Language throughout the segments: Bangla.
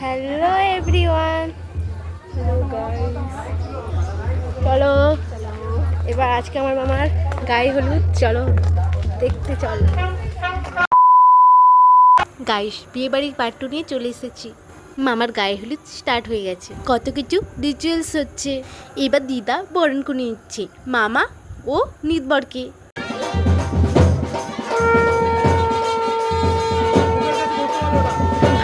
হ্যালো এভরিওয়ান, চলো এবার আজকে আমার মামার গায়ে হলুদ, চলো দেখতে চলো গাইস। বিয়ে বাড়ির পার্ট 2 নিয়ে চলে এসেছি। মামার গায়ে হলুদ স্টার্ট হয়ে গেছে, কত কিছু রিচুয়ালস হচ্ছে। এবার দিদা বরণ করে নিচ্ছে মামা ও নিদবরকে।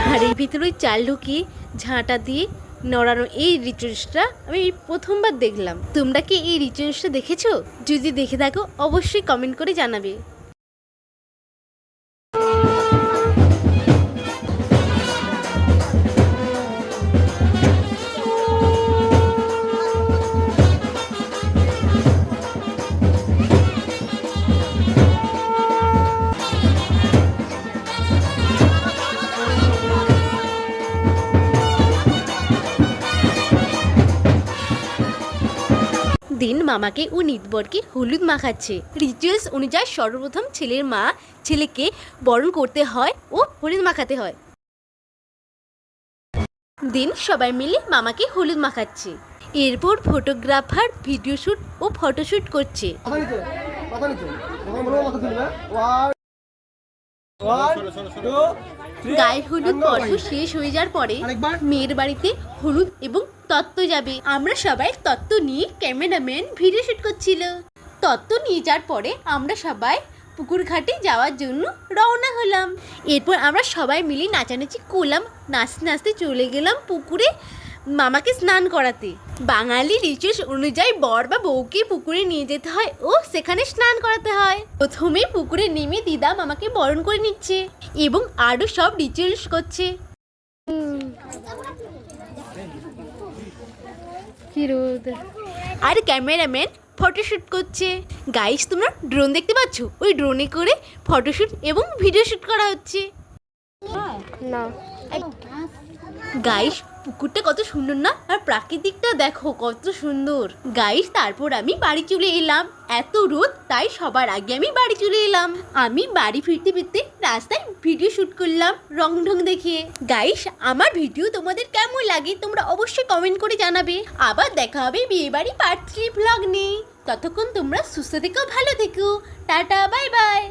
ভাড়ের ভিতরে চাল ঢুকিয়ে ঝাঁটা দিয়ে নড়ানো এই রিচুয়ালসটা আমি প্রথমবার দেখলাম। তোমরা কি এই রিচুয়ালসটা দেখেছো? যদি দেখে থাকো অবশ্যই কমেন্ট করে জানাবে। দিন মামাকে ও নিদবরকে হলুদ মাখাচ্ছে। রিচুয়ালস অনুযায়ী সর্বপ্রথম ছেলের মা ছেলেকে বরণ করতে হয় ও হলুদ মাখাতে হয়। দিন সবাই মিলে মামাকে হলুদ মাখাচ্ছে। এরপর ফটোগ্রাফার ভিডিও শ্যুট ও ফটোশ্যুট করছে। গায়ে হলুদ পর্ব শেষ হয়ে যাওয়ার পরে মেয়ের বাড়িতে হলুদ এবং তত্ত্ব যাবে। আমরা সবাই তত্ত্ব নিয়ে ক্যামেরাম্যান ভিডিও শুট করছিল। তত্ত্ব নিয়ে যাওয়ার পরে আমরা সবাই পুকুর ঘাটে যাওয়ার জন্য রওনা হলাম। এরপর আমরা সবাই মিলে নাচানাচি করলাম, নাচতে নাচতে চলে গেলাম পুকুরে মামাকে স্নান করাতে। বাঙালি রিচুয়ালস অনুযায়ী বর বা বউকে পুকুরে নিয়ে যেতে হয় ও সেখানে স্নান করাতে হয়। প্রথমে পুকুরে নেমে দিদা মামাকে বরণ করে নিচ্ছে এবং আরও সব রিচুয়ালস করছে। আর ক্যামেরাম্যান ফটোশ্যুট করছে। গাইস, তোমরা ড্রোন দেখতে পাচ্ছ? ওই ড্রোনে করে ফটোশ্যুট এবং ভিডিও শ্যুট করা হচ্ছে। না গাইস, পুকুরটা কত সুন্দর না? আর প্রাকৃতিকটা দেখো কত সুন্দর। গাইস, তারপর আমি বাড়ি চলে এলাম। এত রোদ, তাই সবার আগে আমি বাড়ি চলে এলাম। আমি বাড়ি ফিরতে ফিরতে রাস্তায় ভিডিও শুট করলাম রং ঢং দেখে। গাইস, আমার ভিডিও তোমাদের কেমন লাগে তোমরা অবশ্যই কমেন্ট করে জানাবে। আবার দেখা হবে বিয়ে বাড়ি পার্ট 3 ব্লগ নিয়ে। ততক্ষণ তোমরা সুস্থ থেকো, ভালো থেকো। Tata, bye bye.